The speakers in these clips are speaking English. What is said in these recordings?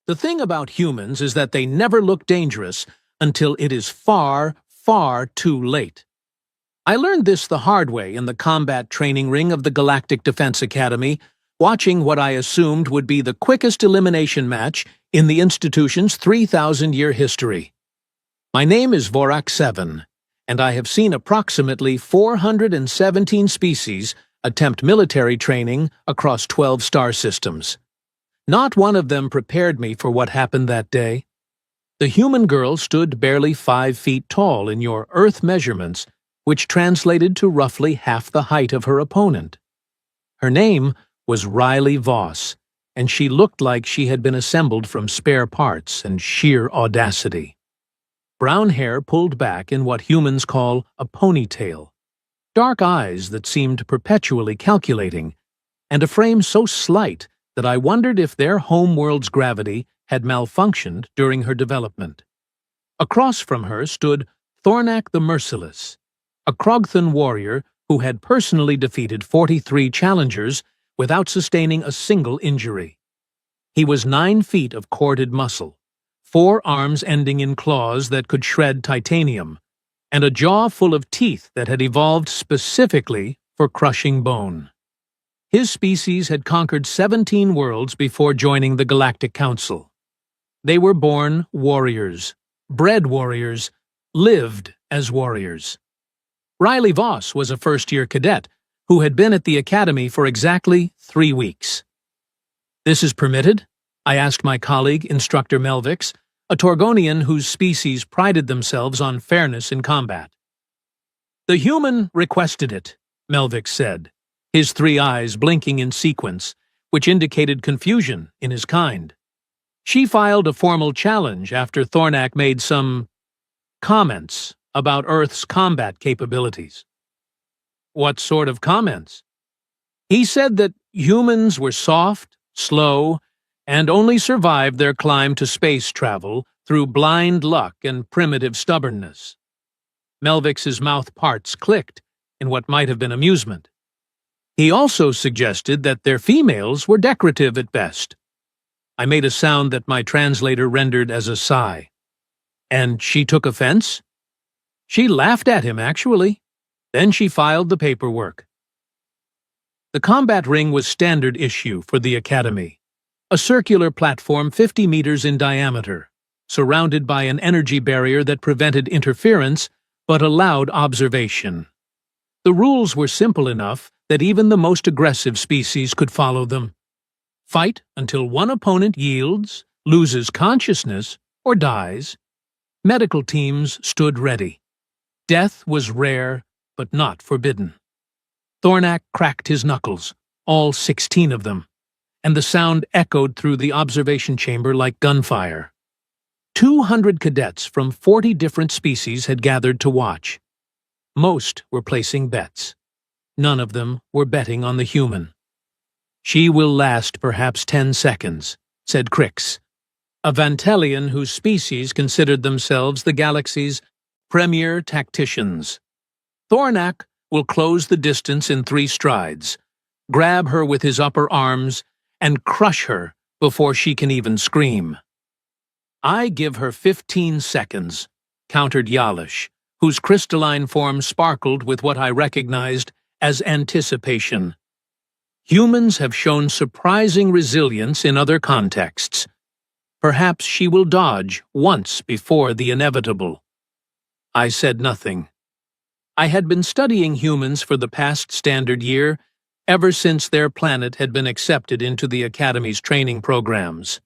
The thing about humans is that they never look dangerous until it is far, far too late. I learned this the hard way in the combat training ring of the Galactic Defense Academy, watching what I assumed would be the quickest elimination match in the institution's 3,000-year history. My name is Vorak 7, and I have seen approximately 417 species attempt military training across 12 star systems. Not one of them prepared me for what happened that day. The human girl stood barely 5 feet tall in your Earth measurements, which translated to roughly half the height of her opponent. Her name was Riley Voss, and she looked like she had been assembled from spare parts and sheer audacity. Brown hair pulled back in what humans call a ponytail, dark eyes that seemed perpetually calculating, and a frame so slight that I wondered if their homeworld's gravity had malfunctioned during her development. Across from her stood Thornak the Merciless, a Krogthan warrior who had personally defeated 43 challengers without sustaining a single injury. He was 9 feet of corded muscle, 4 arms ending in claws that could shred titanium, and a jaw full of teeth that had evolved specifically for crushing bone. His species had conquered 17 worlds before joining the Galactic Council. They were born warriors, bred warriors, lived as warriors. Riley Voss was a first-year cadet who had been at the academy for exactly 3 weeks. "This is permitted?" I asked my colleague, Instructor Melvix, a Torgonian whose species prided themselves on fairness in combat. "The human requested it," Melvix said, his 3 eyes blinking in sequence, which indicated confusion in his kind. "She filed a formal challenge after Thornak made some comments about Earth's combat capabilities." "What sort of comments?" "He said that humans were soft, slow, and only survived their climb to space travel through blind luck and primitive stubbornness." Melvix's mouth parts clicked in what might have been amusement. "He also suggested that their females were decorative at best." I made a sound that my translator rendered as a sigh. "And she took offense?" "She laughed at him, actually. Then she filed the paperwork." The combat ring was standard issue for the Academy, a circular platform 50 meters in diameter, surrounded by an energy barrier that prevented interference but allowed observation. The rules were simple enough that even the most aggressive species could follow them. Fight until one opponent yields, loses consciousness, or dies. Medical teams stood ready. Death was rare, but not forbidden. Thornak cracked his knuckles, all 16 of them, and the sound echoed through the observation chamber like gunfire. 200 cadets from 40 different species had gathered to watch. Most were placing bets. None of them were betting on the human. "She will last perhaps 10 seconds, said Crix, a Vantelian whose species considered themselves the galaxy's premier tacticians. "Thornak will close the distance in 3 strides, grab her with his upper arms, and crush her before she can even scream." "I give her 15 seconds, countered Yalish, whose crystalline form sparkled with what I recognized as anticipation. Humans have shown surprising resilience in other contexts. Perhaps she will dodge once before the inevitable. I said nothing. I had been studying humans for the past standard year, ever since their planet had been accepted into the Academy's training programs.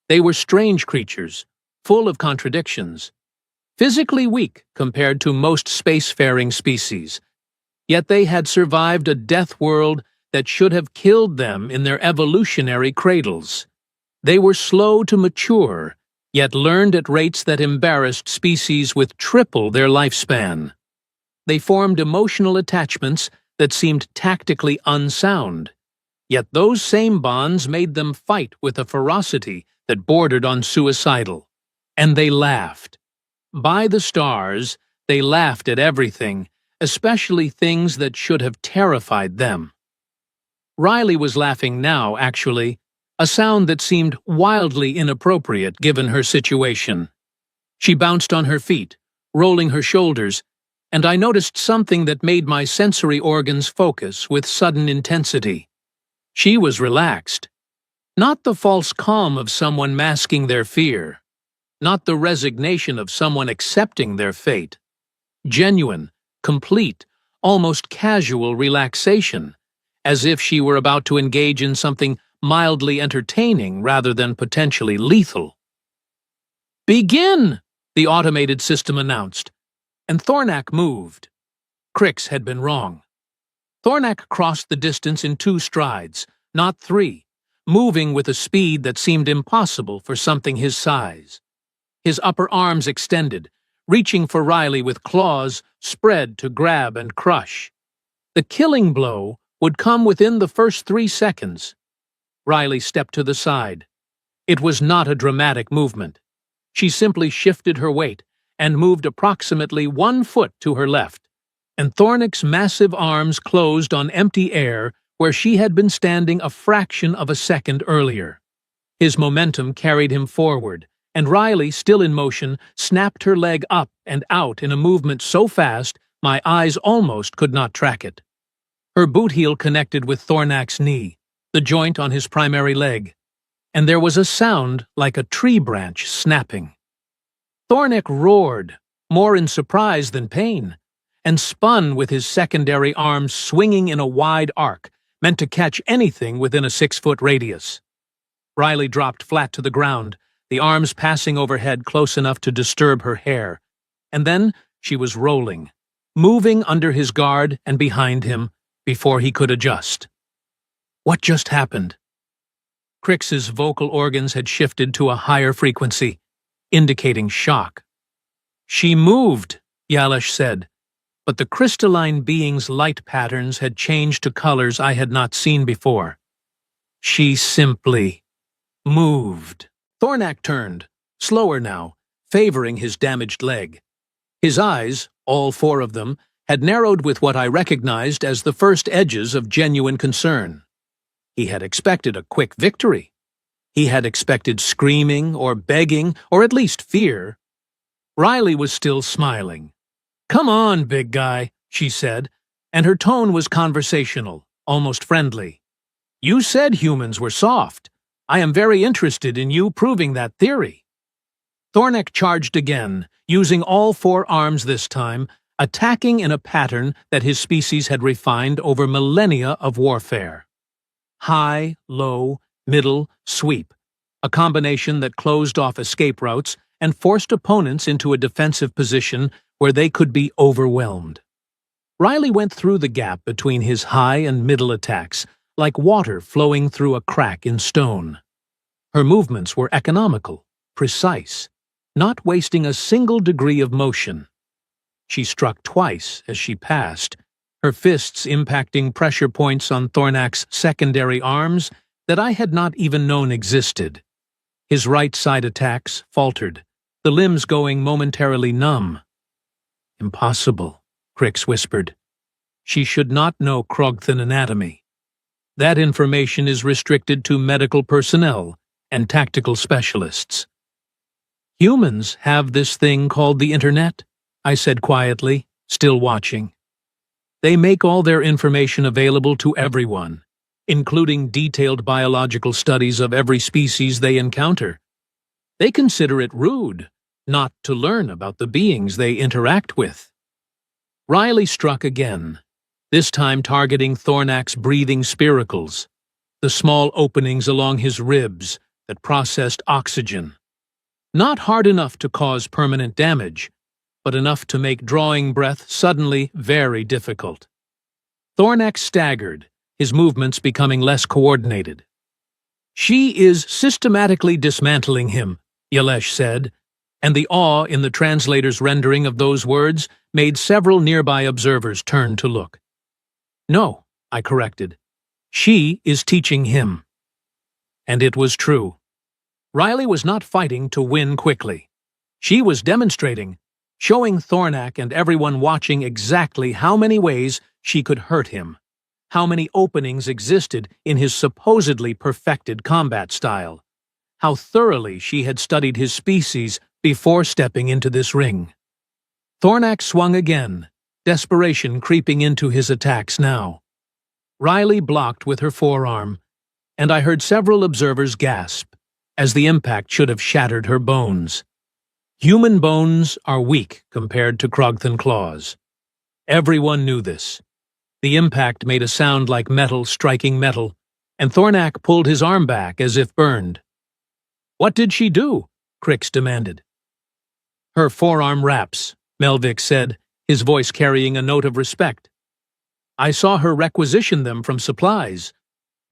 They were strange creatures, full of contradictions, physically weak compared to most spacefaring species, yet they had survived a death world that should have killed them in their evolutionary cradles. They were slow to mature, yet learned at rates that embarrassed species with triple their lifespan. They formed emotional attachments that seemed tactically unsound, yet those same bonds made them fight with a ferocity that bordered on suicidal. And they laughed. By the stars, they laughed at everything, especially things that should have terrified them. Riley was laughing now, actually, a sound that seemed wildly inappropriate given her situation. She bounced on her feet, rolling her shoulders, and I noticed something that made my sensory organs focus with sudden intensity. She was relaxed. Not the false calm of someone masking their fear. Not the resignation of someone accepting their fate. Genuine, complete, almost casual relaxation, as if she were about to engage in something mildly entertaining rather than potentially lethal. "Begin!" the automated system announced, and Thornak moved. Crix had been wrong. Thornak crossed the distance in 2 strides, not 3, moving with a speed that seemed impossible for something his size. His upper arms extended, reaching for Riley with claws spread to grab and crush. The killing blow would come within the first 3 seconds. Riley stepped to the side. It was not a dramatic movement. She simply shifted her weight and moved approximately 1 foot to her left, and Thornak's massive arms closed on empty air where she had been standing a fraction of a second earlier. His momentum carried him forward, and Riley, still in motion, snapped her leg up and out in a movement so fast my eyes almost could not track it. Her boot heel connected with Thornak's knee, the joint on his primary leg, and there was a sound like a tree branch snapping. Thornak roared, more in surprise than pain, and spun with his secondary arms swinging in a wide arc, meant to catch anything within a 6-foot radius. Riley dropped flat to the ground, the arms passing overhead close enough to disturb her hair, and then she was rolling, moving under his guard and behind him before he could adjust. What just happened? Crix's vocal organs had shifted to a higher frequency, indicating shock. "She moved," Yalesh said, but the crystalline being's light patterns had changed to colors I had not seen before. She simply moved. Thornak turned, slower now, favoring his damaged leg. His eyes, all 4 of them, had narrowed with what I recognized as the first edges of genuine concern. He had expected a quick victory. He had expected screaming or begging or at least fear. Riley was still smiling. "Come on, big guy," she said, and her tone was conversational, almost friendly. "You said humans were soft. I am very interested in you proving that theory." Thornak charged again, using all 4 arms this time, attacking in a pattern that his species had refined over millennia of warfare. High, low, middle, sweep, a combination that closed off escape routes and forced opponents into a defensive position where they could be overwhelmed. Riley went through the gap between his high and middle attacks, like water flowing through a crack in stone. Her movements were economical, precise, not wasting a single degree of motion. She struck twice as she passed, her fists impacting pressure points on Thornak's secondary arms that I had not even known existed. His right side attacks faltered, the limbs going momentarily numb. "Impossible," Crix whispered. "She should not know Krogthan anatomy. That information is restricted to medical personnel and tactical specialists." "Humans have this thing called the Internet," I said quietly, still watching. "They make all their information available to everyone, including detailed biological studies of every species they encounter. They consider it rude not to learn about the beings they interact with." Riley struck again, this time targeting Thornak's breathing spiracles, the small openings along his ribs that processed oxygen. Not hard enough to cause permanent damage, but enough to make drawing breath suddenly very difficult. Thornak staggered, his movements becoming less coordinated. "She is systematically dismantling him," Yalesh said, and the awe in the translator's rendering of those words made several nearby observers turn to look. "No," I corrected. "She is teaching him." And it was true. Riley was not fighting to win quickly. She was demonstrating, showing Thornak and everyone watching exactly how many ways she could hurt him, how many openings existed in his supposedly perfected combat style, how thoroughly she had studied his species before stepping into this ring. Thornak swung again, desperation creeping into his attacks now. Riley blocked with her forearm, and I heard several observers gasp, as the impact should have shattered her bones. Human bones are weak compared to Krogthan claws. Everyone knew this. The impact made a sound like metal striking metal, and Thornak pulled his arm back as if burned. "What did she do?" Crix demanded. "Her forearm wraps," Melvik said, his voice carrying a note of respect. "I saw her requisition them from supplies.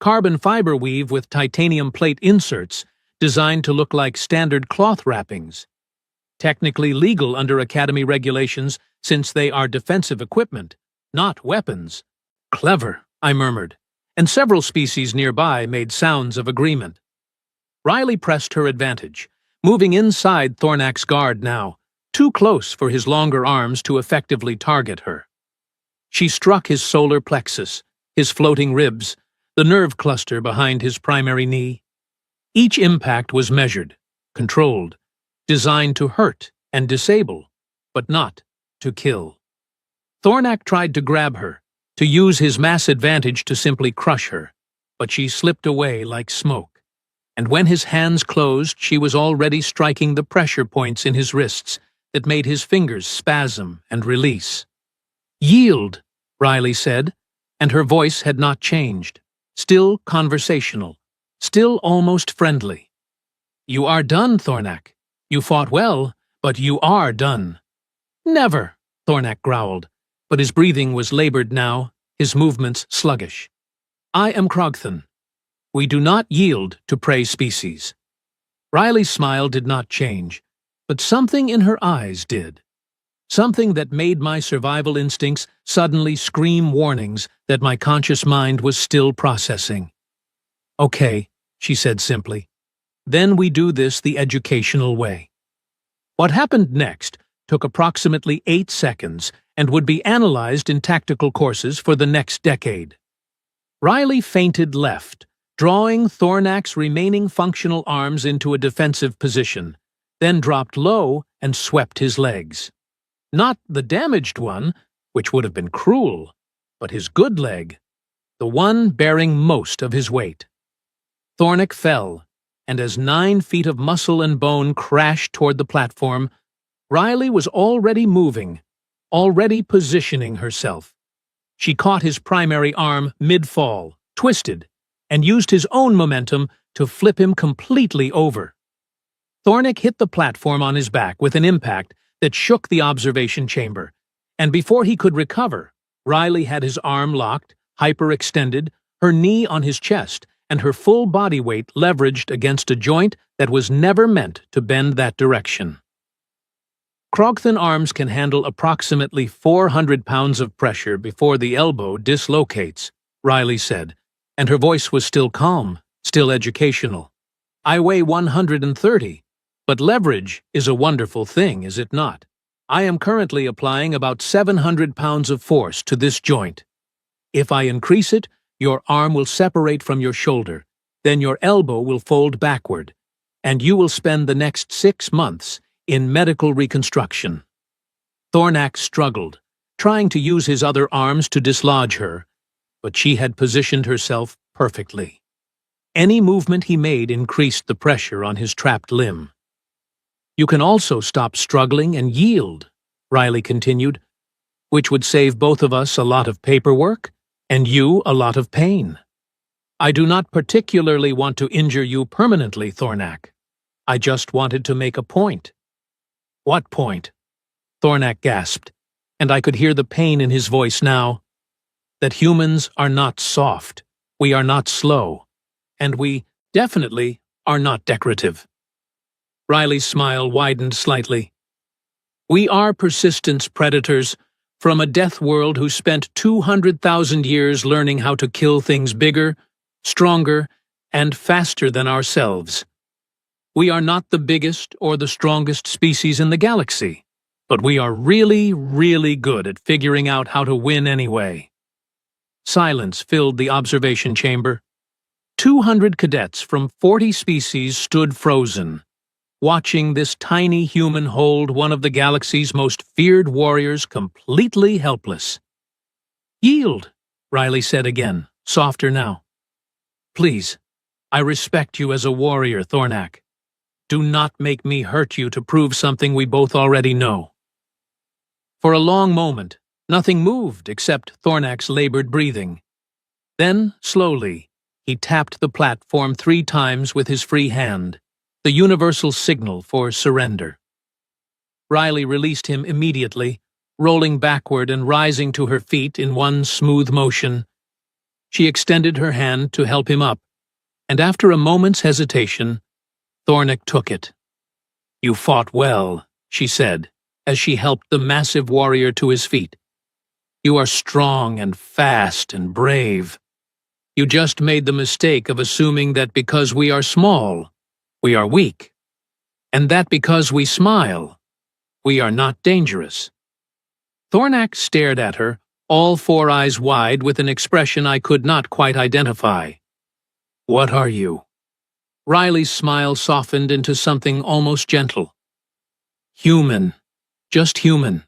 Carbon fiber weave with titanium plate inserts, designed to look like standard cloth wrappings. Technically legal under Academy regulations since they are defensive equipment, not weapons." "Clever," I murmured, and several species nearby made sounds of agreement. Riley pressed her advantage, moving inside Thornak's guard now, too close for his longer arms to effectively target her. She struck his solar plexus, his floating ribs, the nerve cluster behind his primary knee. Each impact was measured, controlled, designed to hurt and disable, but not to kill. Thornak tried to grab her, to use his mass advantage to simply crush her, but she slipped away like smoke, and when his hands closed she was already striking the pressure points in his wrists that made his fingers spasm and release. "Yield," Riley said, and her voice had not changed, still conversational, still almost friendly. "You are done, Thornak. You fought well, but you are done." "Never," Thornak growled, but his breathing was labored now, his movements sluggish. "I am Krogthan. We do not yield to prey species." Riley's smile did not change, but something in her eyes did. Something that made my survival instincts suddenly scream warnings that my conscious mind was still processing. "Okay," she said simply. "Then we do this the educational way." What happened next took approximately 8 seconds and would be analyzed in tactical courses for the next decade. Riley feinted left, drawing Thornak's remaining functional arms into a defensive position, then dropped low and swept his legs. Not the damaged one, which would have been cruel, but his good leg, the one bearing most of his weight. Thornak fell, and as 9 feet of muscle and bone crashed toward the platform, Riley was already moving, already positioning herself. She caught his primary arm mid-fall, twisted, and used his own momentum to flip him completely over. Thornak hit the platform on his back with an impact that shook the observation chamber, and before he could recover, Riley had his arm locked, hyperextended, her knee on his chest, and her full body weight leveraged against a joint that was never meant to bend that direction. Krogthan arms can handle approximately 400 pounds of pressure before the elbow dislocates, Riley said, and her voice was still calm, still educational. "I weigh 130, but leverage is a wonderful thing, is it not? I am currently applying about 700 pounds of force to this joint. If I increase it, your arm will separate from your shoulder, then your elbow will fold backward, and you will spend the next 6 months in medical reconstruction." Thornak struggled, trying to use his other arms to dislodge her, but she had positioned herself perfectly. Any movement he made increased the pressure on his trapped limb. "You can also stop struggling and yield," Riley continued, "which would save both of us a lot of paperwork and you a lot of pain. I do not particularly want to injure you permanently, Thornak. I just wanted to make a point." "What point?" Thornak gasped, and I could hear the pain in his voice now. "That humans are not soft, we are not slow, and we definitely are not decorative." Riley's smile widened slightly. "We are persistence predators from a death world who spent 200,000 years learning how to kill things bigger, stronger, and faster than ourselves. We are not the biggest or the strongest species in the galaxy, but we are really, really good at figuring out how to win anyway." Silence filled the observation chamber. 200 cadets from 40 species stood frozen, watching this tiny human hold one of the galaxy's most feared warriors completely helpless. "Yield," Riley said again, softer now. "Please, I respect you as a warrior, Thornak. Do not make me hurt you to prove something we both already know." For a long moment, nothing moved except Thornak's labored breathing. Then, slowly, he tapped the platform 3 times with his free hand, the universal signal for surrender. Riley released him immediately, rolling backward and rising to her feet in one smooth motion. She extended her hand to help him up, and after a moment's hesitation, Thornak took it. "You fought well," she said, as she helped the massive warrior to his feet. "You are strong and fast and brave. You just made the mistake of assuming that because we are small, we are weak, and that because we smile, we are not dangerous." Thornak stared at her, all 4 eyes wide with an expression I could not quite identify. "What are you?" Riley's smile softened into something almost gentle. "Human. Just human.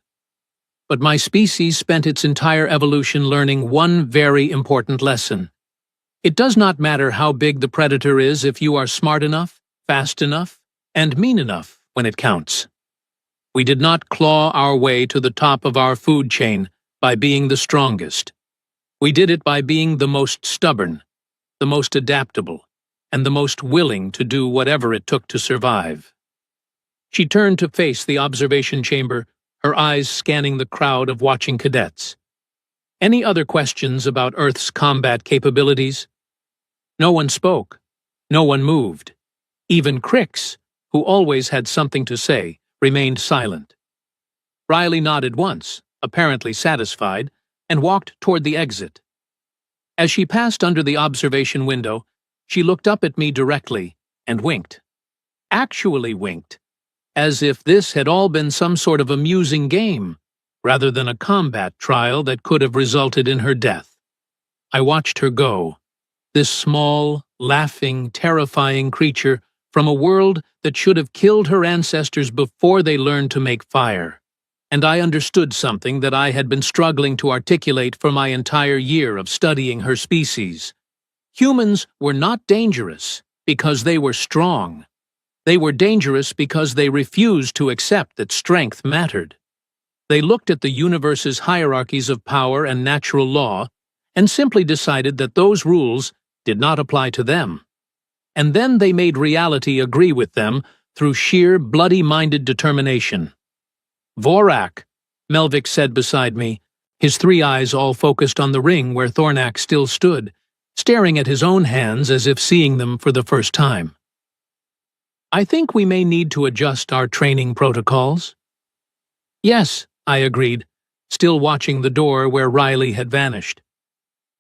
But my species spent its entire evolution learning one very important lesson. It does not matter how big the predator is if you are smart enough, fast enough, and mean enough when it counts. We did not claw our way to the top of our food chain by being the strongest. We did it by being the most stubborn, the most adaptable, and the most willing to do whatever it took to survive." She turned to face the observation chamber, her eyes scanning the crowd of watching cadets. "Any other questions about Earth's combat capabilities?" No one spoke. No one moved. Even Crix, who always had something to say, remained silent. Riley nodded once, apparently satisfied, and walked toward the exit. As she passed under the observation window, she looked up at me directly and winked. Actually winked, as if this had all been some sort of amusing game, rather than a combat trial that could have resulted in her death. I watched her go, this small, laughing, terrifying creature from a world that should have killed her ancestors before they learned to make fire. And I understood something that I had been struggling to articulate for my entire year of studying her species. Humans were not dangerous because they were strong. They were dangerous because they refused to accept that strength mattered. They looked at the universe's hierarchies of power and natural law and simply decided that those rules did not apply to them. And then they made reality agree with them through sheer bloody-minded determination. "Vorak," Melvik said beside me, his 3 eyes all focused on the ring where Thornak still stood, staring at his own hands as if seeing them for the first time. "I think we may need to adjust our training protocols." "Yes," I agreed, still watching the door where Riley had vanished.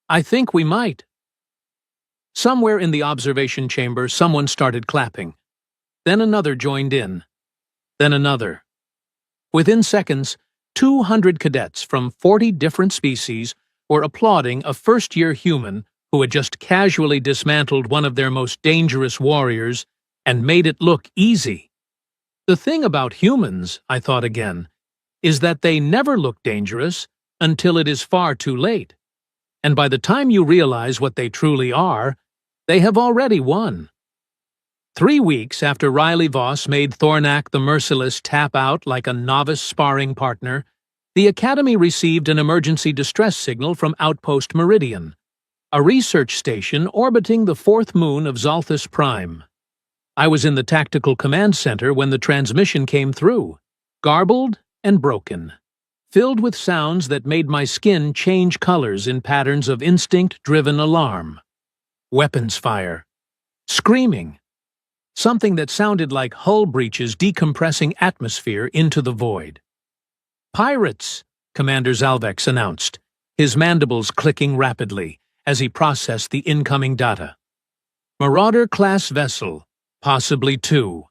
"I think we might." Somewhere in the observation chamber, someone started clapping. Then another joined in. Then another. Within seconds, 200 cadets from 40 different species were applauding a first-year human who had just casually dismantled one of their most dangerous warriors and made it look easy. The thing about humans, I thought again, is that they never look dangerous until it is far too late. And by the time you realize what they truly are, they have already won. 3 weeks after Riley Voss made Thornak the Merciless tap out like a novice sparring partner, the Academy received an emergency distress signal from Outpost Meridian, a research station orbiting the 4th moon of Zalthus Prime. I was in the Tactical Command Center when the transmission came through, garbled and broken, filled with sounds that made my skin change colors in patterns of instinct-driven alarm. Weapons fire. Screaming. Something that sounded like hull breaches decompressing atmosphere into the void. "Pirates," Commander Zalvex announced, his mandibles clicking rapidly as he processed the incoming data. "Marauder-class vessel, possibly 2.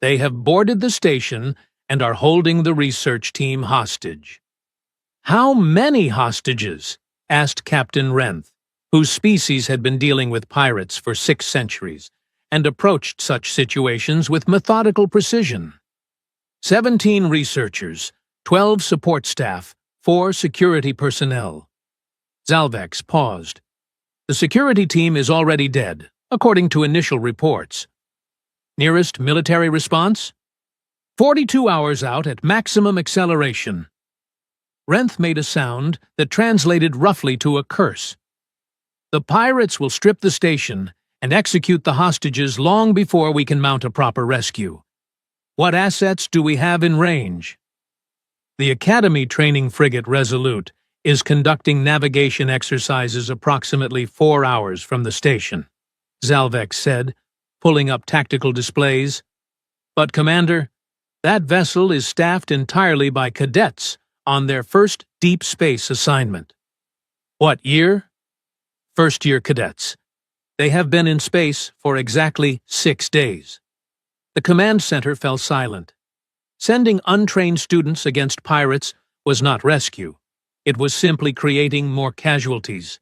They have boarded the station and are holding the research team hostage." "How many hostages?" asked Captain Renth, whose species had been dealing with pirates for 6 centuries and approached such situations with methodical precision. 17 researchers, 12 support staff, 4 security personnel. Zalvex paused. The security team is already dead, according to initial reports. Nearest military response? 42 hours out at maximum acceleration. Renth made a sound that translated roughly to a curse. The pirates will strip the station and execute the hostages long before we can mount a proper rescue. What assets do we have in range? The Academy training frigate Resolute is conducting navigation exercises approximately 4 hours from the station, Zalvex said, pulling up tactical displays. But, Commander, that vessel is staffed entirely by cadets on their first deep space assignment. What year? First-year cadets. They have been in space for exactly 6 days. The command center fell silent. Sending untrained students against pirates was not rescue. It was simply creating more casualties.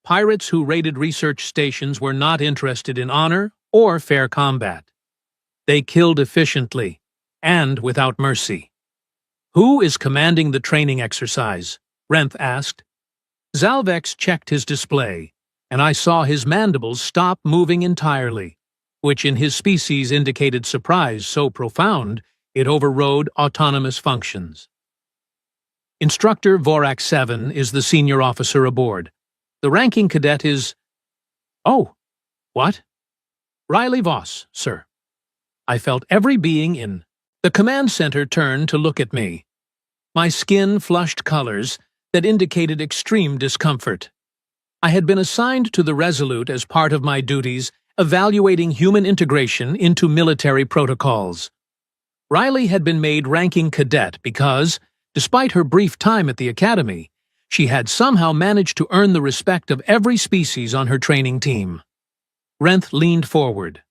Pirates who raided research stations were not interested in honor or fair combat. They killed efficiently and without mercy. Who is commanding the training exercise? Renth asked. Zalvex checked his display, and I saw his mandibles stop moving entirely, which in his species indicated surprise so profound it overrode autonomous functions. Instructor Vorak 7 is the senior officer aboard. The ranking cadet is... Oh, what? Riley Voss, sir. I felt every being in. The command center turned to look at me. My skin flushed colors that indicated extreme discomfort. I had been assigned to the Resolute as part of my duties evaluating human integration into military protocols. Riley had been made ranking cadet because, despite her brief time at the Academy, she had somehow managed to earn the respect of every species on her training team. Renth leaned forward.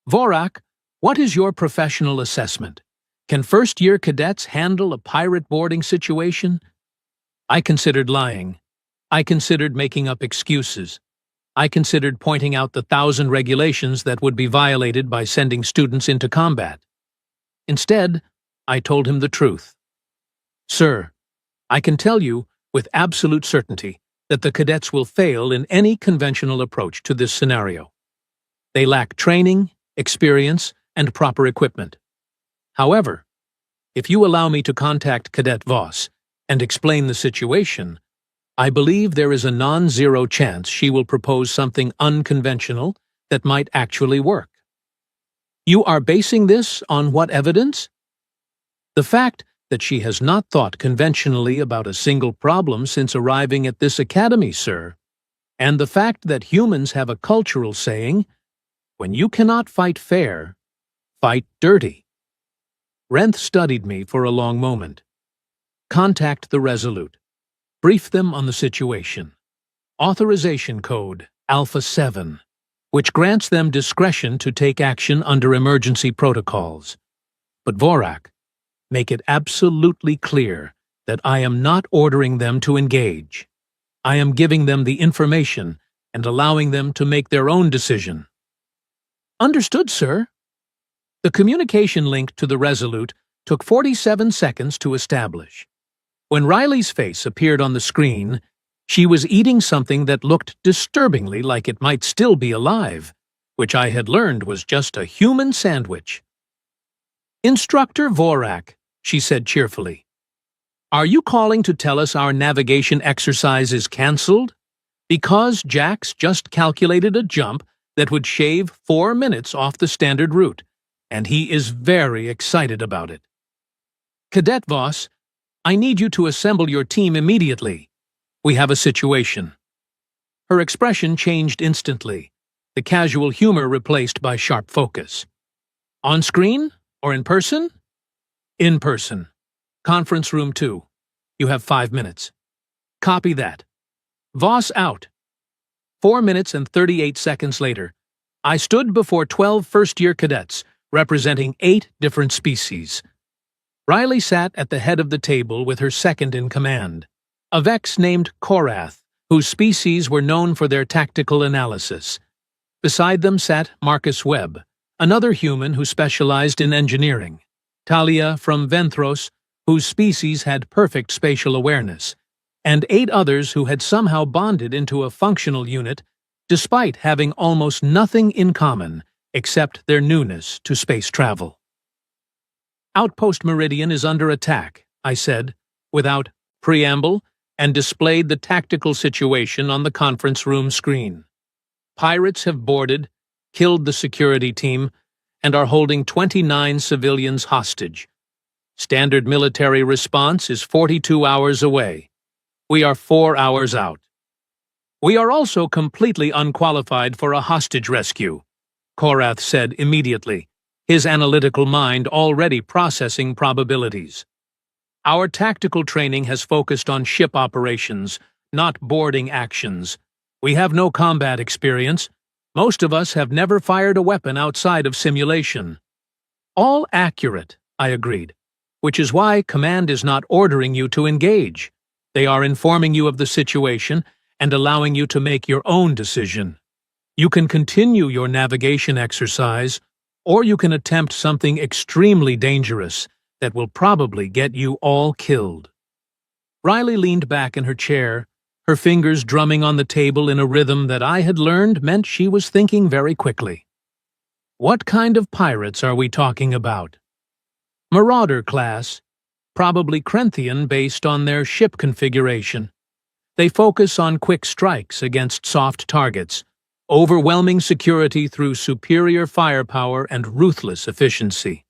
Vorak, what is your professional assessment? Can first-year cadets handle a pirate boarding situation? I considered lying. I considered making up excuses. I considered pointing out the 1,000 regulations that would be violated by sending students into combat. Instead, I told him the truth. Sir, I can tell you with absolute certainty that the cadets will fail in any conventional approach to this scenario. They lack training, experience, and proper equipment. However, if you allow me to contact Cadet Voss and explain the situation, I believe there is a non-zero chance she will propose something unconventional that might actually work. You are basing this on what evidence? The fact that she has not thought conventionally about a single problem since arriving at this academy, sir, and the fact that humans have a cultural saying, when you cannot fight fair, fight dirty. Renth studied me for a long moment. Contact the Resolute. Brief them on the situation. Authorization code Alpha 7, which grants them discretion to take action under emergency protocols. But Vorak, make it absolutely clear that I am not ordering them to engage. I am giving them the information and allowing them to make their own decision. Understood, sir. The communication link to the Resolute took 47 seconds to establish. When Riley's face appeared on the screen, she was eating something that looked disturbingly like it might still be alive, which I had learned was just a human sandwich. Instructor Vorak, she said cheerfully, are you calling to tell us our navigation exercise is cancelled? Because Jax just calculated a jump that would shave 4 minutes off the standard route, and he is very excited about it. Cadet Voss, I need you to assemble your team immediately. We have a situation. Her expression changed instantly, the casual humor replaced by sharp focus. On screen or in person? In person. Conference room 2. You have 5 minutes. Copy that. Voss out. 4 minutes and 38 seconds later, I stood before 12 first-year cadets, representing 8 different species. Riley sat at the head of the table with her second in command, a Vex named Korath, whose species were known for their tactical analysis. Beside them sat Marcus Webb, another human who specialized in engineering, Talia from Venthros, whose species had perfect spatial awareness, and 8 others who had somehow bonded into a functional unit despite having almost nothing in common except their newness to space travel. Outpost Meridian is under attack, I said, without preamble, and displayed the tactical situation on the conference room screen. Pirates have boarded, killed the security team, and are holding 29 civilians hostage. Standard military response is 42 hours away. We are 4 hours out. We are also completely unqualified for a hostage rescue, Korath said immediately, his analytical mind already processing probabilities. Our tactical training has focused on ship operations, not boarding actions. We have no combat experience. Most of us have never fired a weapon outside of simulation. All accurate, I agreed, which is why Command is not ordering you to engage. They are informing you of the situation and allowing you to make your own decision. You can continue your navigation exercise, or you can attempt something extremely dangerous that will probably get you all killed. Riley leaned back in her chair, her fingers drumming on the table in a rhythm that I had learned meant she was thinking very quickly. What kind of pirates are we talking about? Marauder class, probably Krenthian based on their ship configuration. They focus on quick strikes against soft targets, overwhelming security through superior firepower and ruthless efficiency.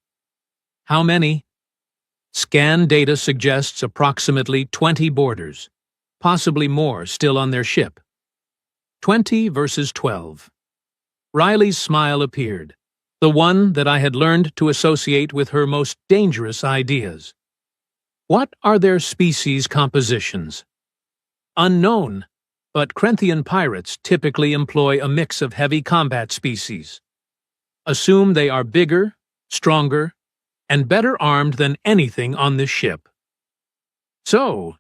How many? Scan data suggests approximately 20 boarders, possibly more still on their ship. 20 versus 12. Riley's smile appeared, the one that I had learned to associate with her most dangerous ideas. What are their species compositions? Unknown, but Krenthian pirates typically employ a mix of heavy combat species. Assume they are bigger, stronger, and better armed than anything on this ship. So,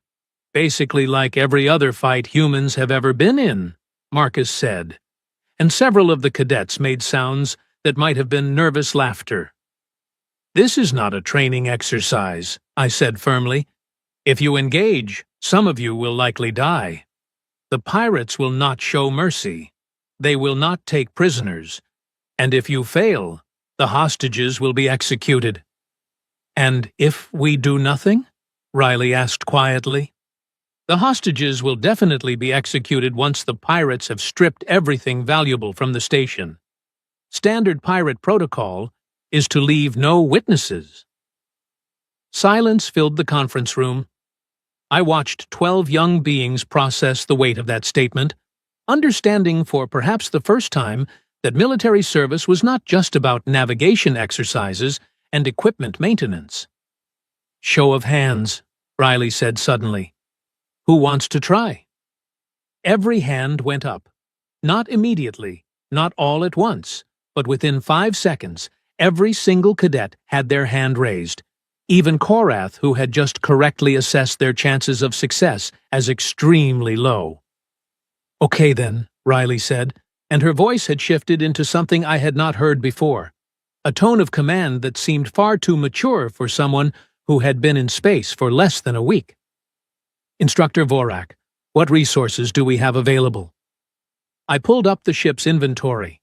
basically like every other fight humans have ever been in, Marcus said, and several of the cadets made sounds that might have been nervous laughter. This is not a training exercise, I said firmly. If you engage, some of you will likely die. The pirates will not show mercy. They will not take prisoners. And if you fail, the hostages will be executed. And if we do nothing? Riley asked quietly. The hostages will definitely be executed once the pirates have stripped everything valuable from the station. Standard pirate protocol is to leave no witnesses. Silence filled the conference room. I watched 12 young beings process the weight of that statement, understanding for perhaps the first time that military service was not just about navigation exercises and equipment maintenance. Show of hands, Riley said suddenly. Who wants to try? Every hand went up. Not immediately, not all at once, but within 5 seconds, every single cadet had their hand raised. Even Korath, who had just correctly assessed their chances of success as extremely low. Okay then, Riley said, and her voice had shifted into something I had not heard before, a tone of command that seemed far too mature for someone who had been in space for less than a week. Instructor Vorak, what resources do we have available? I pulled up the ship's inventory.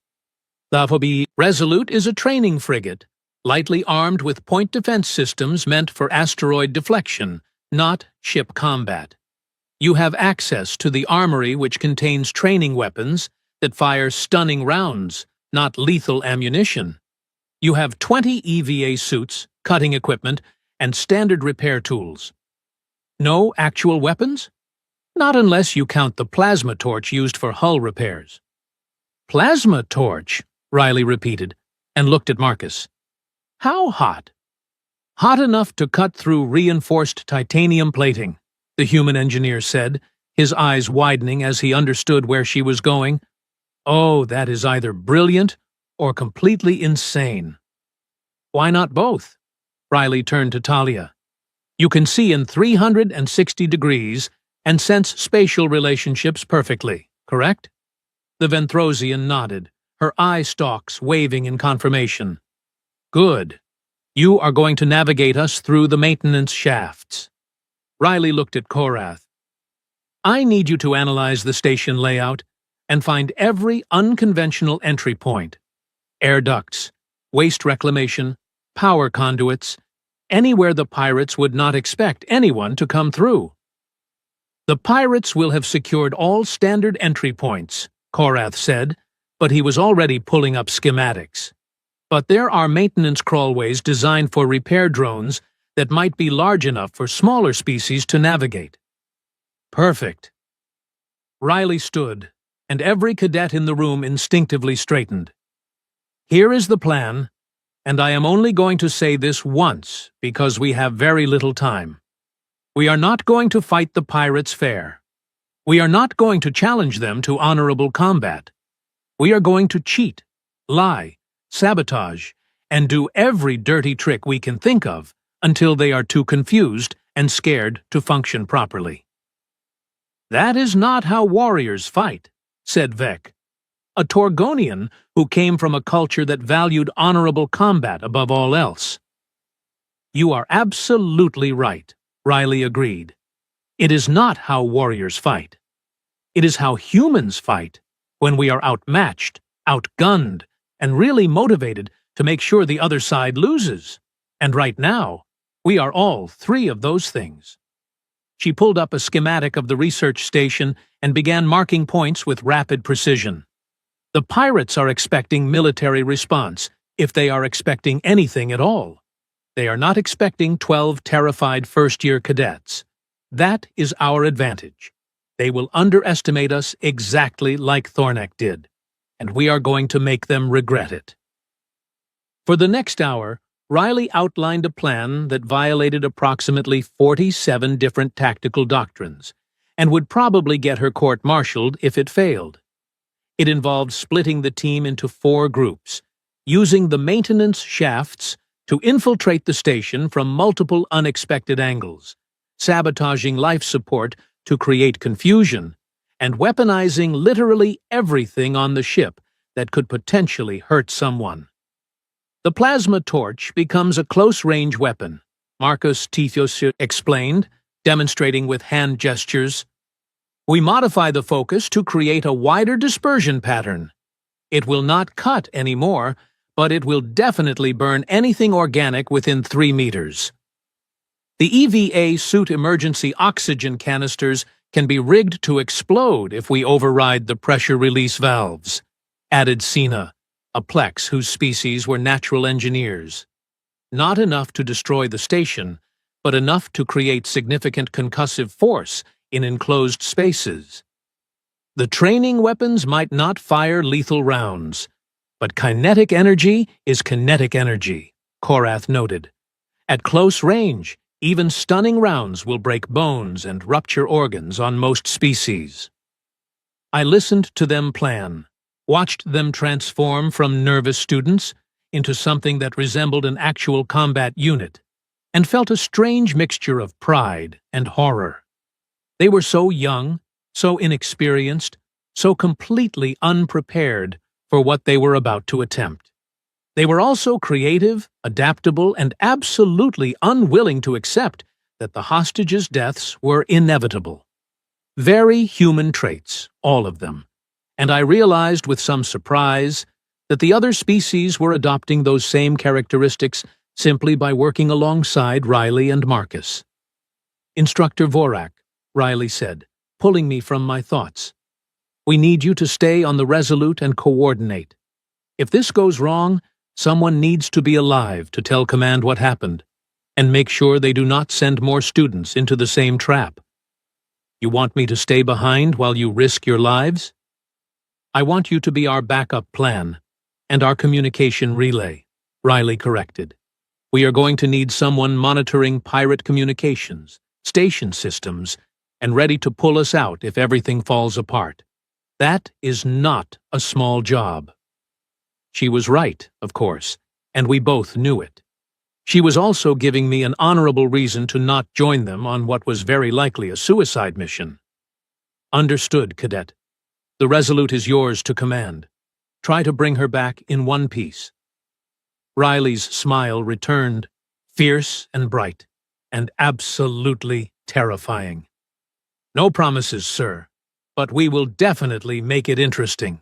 The Phoebe Resolute is a training frigate, lightly armed with point defense systems meant for asteroid deflection, not ship combat. You have access to the armory which contains training weapons that fire stunning rounds, not lethal ammunition. You have 20 EVA suits, cutting equipment, and standard repair tools. No actual weapons? Not unless you count the plasma torch used for hull repairs. Plasma torch, Riley repeated, and looked at Marcus. How hot? Hot enough to cut through reinforced titanium plating, the human engineer said, his eyes widening as he understood where she was going. Oh, that is either brilliant or completely insane. Why not both? Riley turned to Talia. You can see in 360 degrees and sense spatial relationships perfectly, correct? The Venthrosian nodded, her eye stalks waving in confirmation. Good. You are going to navigate us through the maintenance shafts. Riley looked at Korath. I need you to analyze the station layout and find every unconventional entry point. Air ducts, waste reclamation, power conduits, anywhere the pirates would not expect anyone to come through. The pirates will have secured all standard entry points, Korath said, but he was already pulling up schematics. But there are maintenance crawlways designed for repair drones that might be large enough for smaller species to navigate. Perfect. Riley stood, and every cadet in the room instinctively straightened. Here is the plan, and I am only going to say this once because we have very little time. We are not going to fight the pirates fair. We are not going to challenge them to honorable combat. We are going to cheat, lie, sabotage, and do every dirty trick we can think of until they are too confused and scared to function properly. That is not how warriors fight, said Vec, a Torgonian who came from a culture that valued honorable combat above all else. You are absolutely right, Riley agreed. It is not how warriors fight. It is how humans fight when we are outmatched, outgunned, and really motivated to make sure the other side loses. And right now, we are all three of those things. She pulled up a schematic of the research station and began marking points with rapid precision. The pirates are expecting military response, if they are expecting anything at all. They are not expecting 12 terrified first-year cadets. That is our advantage. They will underestimate us exactly like Thornek did, and we are going to make them regret it. For the next hour, Riley outlined a plan that violated approximately 47 different tactical doctrines, and would probably get her court-martialed if it failed. It involved splitting the team into 4 groups, using the maintenance shafts to infiltrate the station from multiple unexpected angles, sabotaging life support to create confusion, and weaponizing literally everything on the ship that could potentially hurt someone. The plasma torch becomes a close-range weapon, Marcus Tithios explained, demonstrating with hand gestures. We modify the focus to create a wider dispersion pattern. It will not cut anymore, but it will definitely burn anything organic within 3 meters. The EVA suit emergency oxygen canisters can be rigged to explode if we override the pressure release valves, added Sina, a Plex whose species were natural engineers. Not enough to destroy the station, but enough to create significant concussive force in enclosed spaces. The training weapons might not fire lethal rounds, but kinetic energy is kinetic energy, Korath noted. At close range, even stunning rounds will break bones and rupture organs on most species. I listened to them plan, watched them transform from nervous students into something that resembled an actual combat unit, and felt a strange mixture of pride and horror. They were so young, so inexperienced, so completely unprepared for what they were about to attempt. They were also creative, adaptable, and absolutely unwilling to accept that the hostages' deaths were inevitable. Very human traits, all of them, and I realized with some surprise that the other species were adopting those same characteristics simply by working alongside Riley and Marcus. Instructor Vorak, Riley said, pulling me from my thoughts. We need you to stay on the Resolute and coordinate. If this goes wrong, someone needs to be alive to tell Command what happened, and make sure they do not send more students into the same trap. You want me to stay behind while you risk your lives? I want you to be our backup plan, and our communication relay, Riley corrected. We are going to need someone monitoring pirate communications, station systems, and ready to pull us out if everything falls apart. That is not a small job. She was right, of course, and we both knew it. She was also giving me an honorable reason to not join them on what was very likely a suicide mission. Understood, Cadet. The Resolute is yours to command. Try to bring her back in one piece. Riley's smile returned, fierce and bright, and absolutely terrifying. No promises, sir, but we will definitely make it interesting.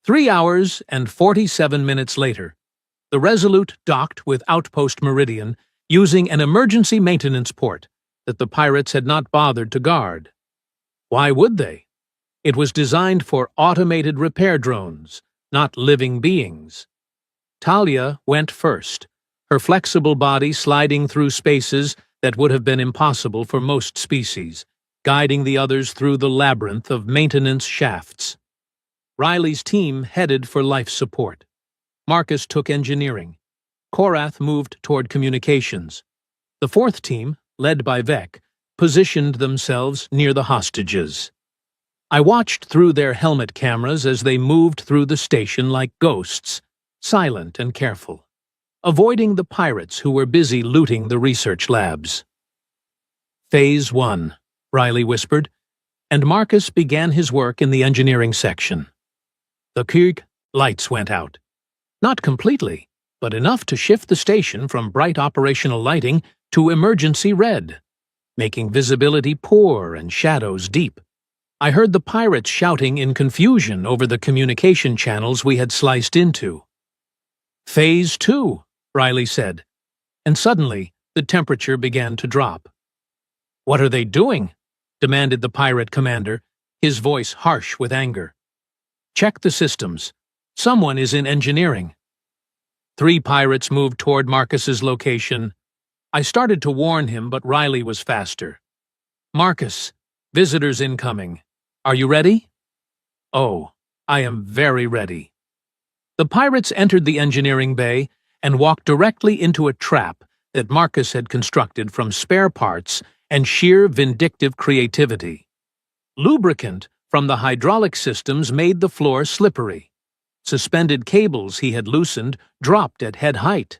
3 hours and 47 minutes later, the Resolute docked with Outpost Meridian using an emergency maintenance port that the pirates had not bothered to guard. Why would they? It was designed for automated repair drones, not living beings. Talia went first, her flexible body sliding through spaces that would have been impossible for most species, guiding the others through the labyrinth of maintenance shafts. Riley's team headed for life support. Marcus took engineering. Korath moved toward communications. The fourth team, led by Vec, positioned themselves near the hostages. I watched through their helmet cameras as they moved through the station like ghosts, silent and careful, avoiding the pirates who were busy looting the research labs. Phase 1, Riley whispered, and Marcus began his work in the engineering section. The Krieg lights went out. Not completely, but enough to shift the station from bright operational lighting to emergency red, making visibility poor and shadows deep. I heard the pirates shouting in confusion over the communication channels we had sliced into. Phase 2, Riley said, and suddenly the temperature began to drop. What are they doing? Demanded the pirate commander, his voice harsh with anger. Check the systems. Someone is in engineering. 3 pirates moved toward Marcus's location. I started to warn him, but Riley was faster. Marcus, visitors incoming. Are you ready? Oh, I am very ready. The pirates entered the engineering bay and walked directly into a trap that Marcus had constructed from spare parts and sheer vindictive creativity. Lubricant from the hydraulic systems made the floor slippery. Suspended cables he had loosened dropped at head height.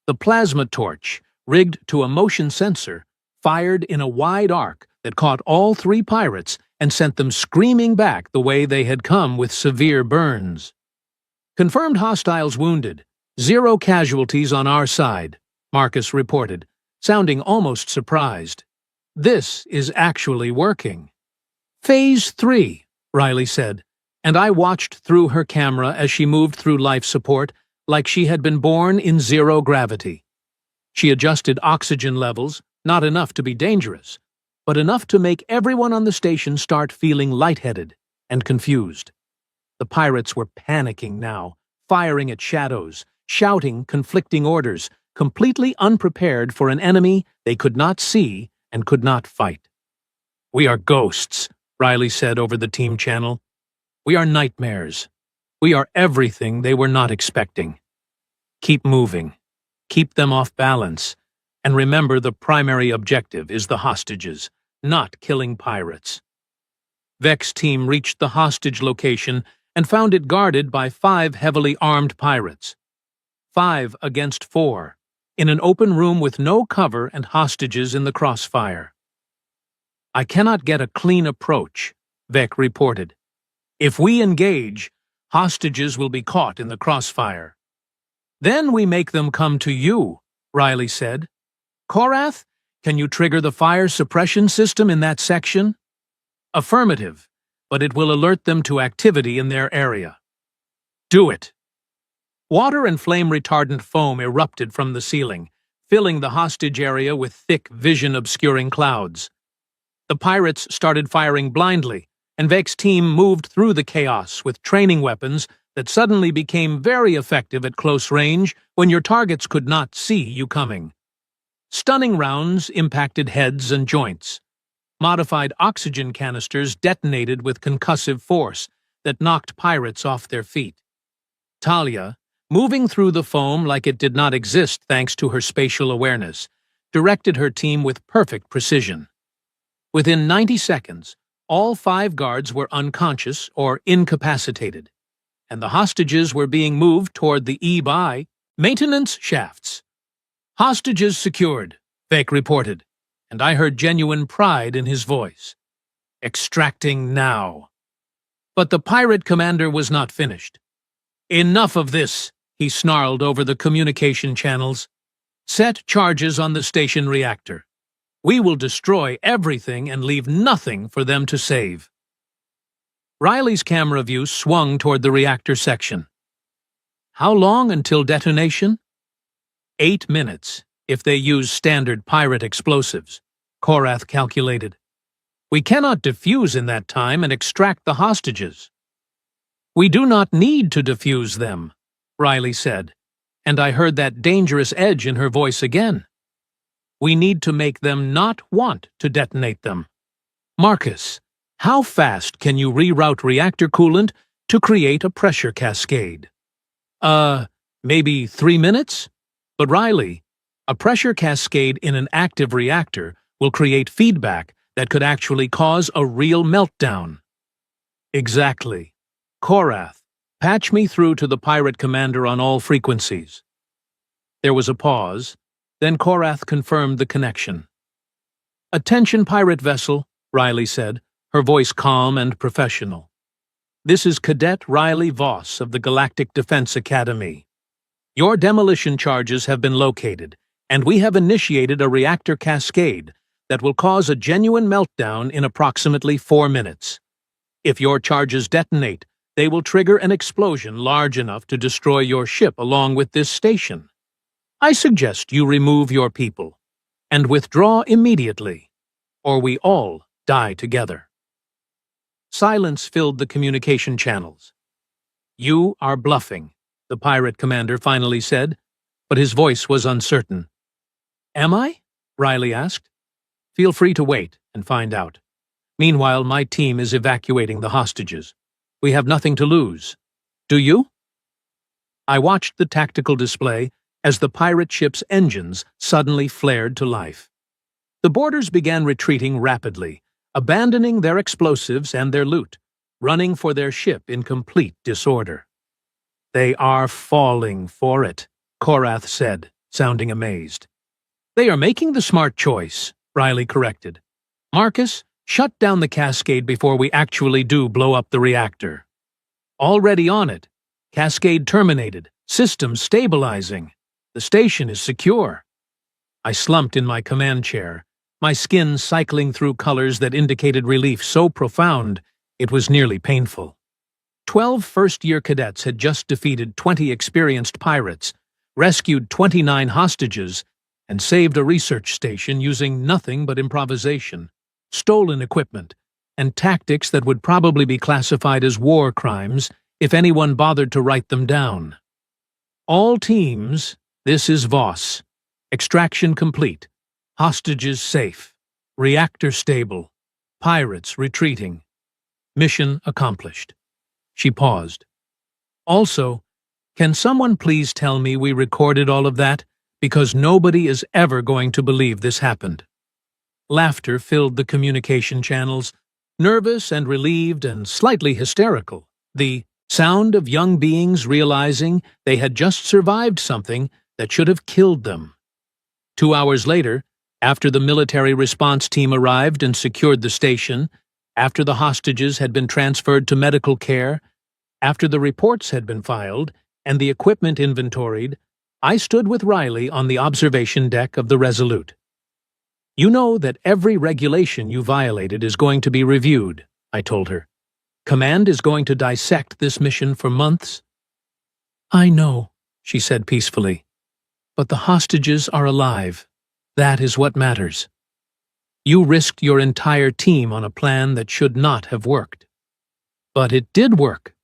The plasma torch, rigged to a motion sensor, fired in a wide arc that caught all 3 pirates and sent them screaming back the way they had come with severe burns. Confirmed hostiles wounded. 0 casualties on our side, Marcus reported, sounding almost surprised. This is actually working. Phase 3, Riley said, and I watched through her camera as she moved through life support like she had been born in 0 gravity. She adjusted oxygen levels, not enough to be dangerous, but enough to make everyone on the station start feeling lightheaded and confused. The pirates were panicking now, firing at shadows, shouting conflicting orders, completely unprepared for an enemy they could not see and could not fight. We are ghosts, Riley said over the team channel. We are nightmares. We are everything they were not expecting. Keep moving. Keep them off balance. And remember, the primary objective is the hostages, not killing pirates. Vec's team reached the hostage location and found it guarded by 5 heavily armed pirates. 5 against 4, in an open room with no cover and hostages in the crossfire. I cannot get a clean approach, Vec reported. If we engage, hostages will be caught in the crossfire. Then we make them come to you, Riley said. Korath, can you trigger the fire suppression system in that section? Affirmative, but it will alert them to activity in their area. Do it. Water and flame-retardant foam erupted from the ceiling, filling the hostage area with thick, vision-obscuring clouds. The pirates started firing blindly, and Vec's team moved through the chaos with training weapons that suddenly became very effective at close range when your targets could not see you coming. Stunning rounds impacted heads and joints. Modified oxygen canisters detonated with concussive force that knocked pirates off their feet. Talia, moving through the foam like it did not exist thanks to her spatial awareness, directed her team with perfect precision. Within 90 seconds, all 5 guards were unconscious or incapacitated, and the hostages were being moved toward the E-by maintenance shafts. Hostages secured, Fake reported, and I heard genuine pride in his voice. Extracting now. But the pirate commander was not finished. Enough of this, he snarled over the communication channels. Set charges on the station reactor. We will destroy everything and leave nothing for them to save. Riley's camera view swung toward the reactor section. How long until detonation? 8 minutes, if they use standard pirate explosives, Korath calculated. We cannot defuse in that time and extract the hostages. We do not need to defuse them, Riley said, and I heard that dangerous edge in her voice again. We need to make them not want to detonate them. Marcus, how fast can you reroute reactor coolant to create a pressure cascade? Maybe 3 minutes? But Riley, a pressure cascade in an active reactor will create feedback that could actually cause a real meltdown. Exactly. Korath, patch me through to the pirate commander on all frequencies. There was a pause, then Korath confirmed the connection. Attention, pirate vessel, Riley said, her voice calm and professional. This is Cadet Riley Voss of the Galactic Defense Academy. Your demolition charges have been located, and we have initiated a reactor cascade that will cause a genuine meltdown in approximately 4 minutes. If your charges detonate, they will trigger an explosion large enough to destroy your ship along with this station. I suggest you remove your people and withdraw immediately, or we all die together. Silence filled the communication channels. You are bluffing, the pirate commander finally said, but his voice was uncertain. Am I? Riley asked. Feel free to wait and find out. Meanwhile, my team is evacuating the hostages. We have nothing to lose. Do you? I watched the tactical display as the pirate ship's engines suddenly flared to life. The boarders began retreating rapidly, abandoning their explosives and their loot, running for their ship in complete disorder. They are falling for it, Korath said, sounding amazed. They are making the smart choice, Riley corrected. Marcus, shut down the cascade before we actually do blow up the reactor. Already on it. Cascade terminated. System stabilizing. The station is secure. I slumped in my command chair, my skin cycling through colors that indicated relief so profound it was nearly painful. 12 first-year cadets had just defeated 20 experienced pirates, rescued 29 hostages, and saved a research station using nothing but improvisation, stolen equipment, and tactics that would probably be classified as war crimes if anyone bothered to write them down. All teams, this is Voss. Extraction complete. Hostages safe. Reactor stable. Pirates retreating. Mission accomplished. She paused. Also, can someone please tell me we recorded all of that? Because nobody is ever going to believe this happened. Laughter filled the communication channels, nervous and relieved and slightly hysterical. The sound of young beings realizing they had just survived something that should have killed them. 2 hours later, after the military response team arrived and secured the station, after the hostages had been transferred to medical care, after the reports had been filed and the equipment inventoried, I stood with Riley on the observation deck of the Resolute. You know that every regulation you violated is going to be reviewed, I told her. Command is going to dissect this mission for months. I know, she said peacefully. But the hostages are alive. That is what matters. You risked your entire team on a plan that should not have worked. But it did work.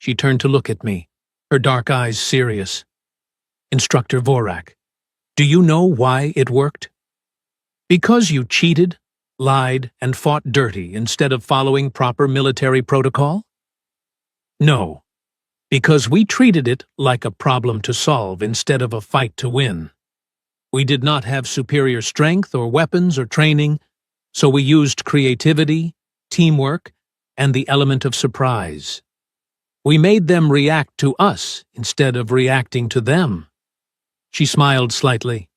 She turned to look at me, her dark eyes serious. Instructor Vorak, do you know why it worked? Because you cheated, lied, and fought dirty instead of following proper military protocol? No, because we treated it like a problem to solve instead of a fight to win. We did not have superior strength or weapons or training, so we used creativity, teamwork, and the element of surprise. We made them react to us instead of reacting to them. She smiled slightly.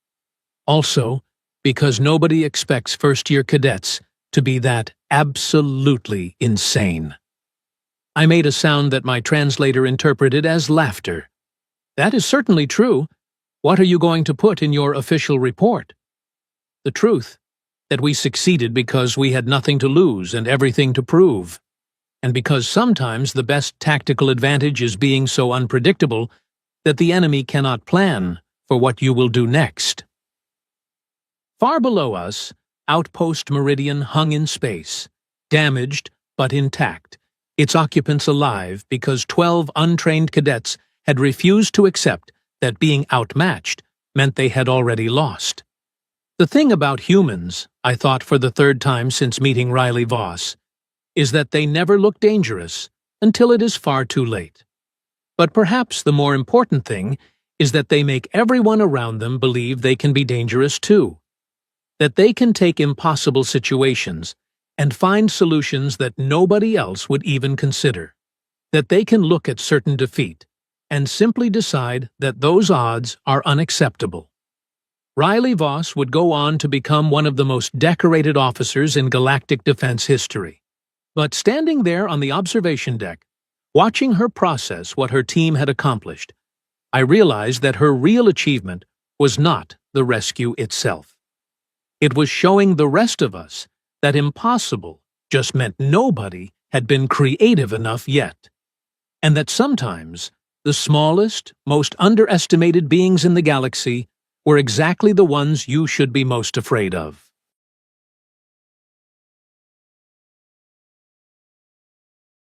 Also, because nobody expects first-year cadets to be that absolutely insane. I made a sound that my translator interpreted as laughter. That is certainly true. What are you going to put in your official report? The truth, that we succeeded because we had nothing to lose and everything to prove. And because sometimes the best tactical advantage is being so unpredictable that the enemy cannot plan for what you will do next. Far below us, Outpost Meridian hung in space, damaged but intact, its occupants alive because 12 untrained cadets had refused to accept that being outmatched meant they had already lost. The thing about humans, I thought for the third time since meeting Riley Voss, is that they never look dangerous until it is far too late. But perhaps the more important thing is that they make everyone around them believe they can be dangerous too. That they can take impossible situations and find solutions that nobody else would even consider. That they can look at certain defeat and simply decide that those odds are unacceptable. Riley Voss would go on to become one of the most decorated officers in galactic defense history. But standing there on the observation deck, watching her process what her team had accomplished, I realized that her real achievement was not the rescue itself. It was showing the rest of us that impossible just meant nobody had been creative enough yet, and that sometimes the smallest, most underestimated beings in the galaxy were exactly the ones you should be most afraid of.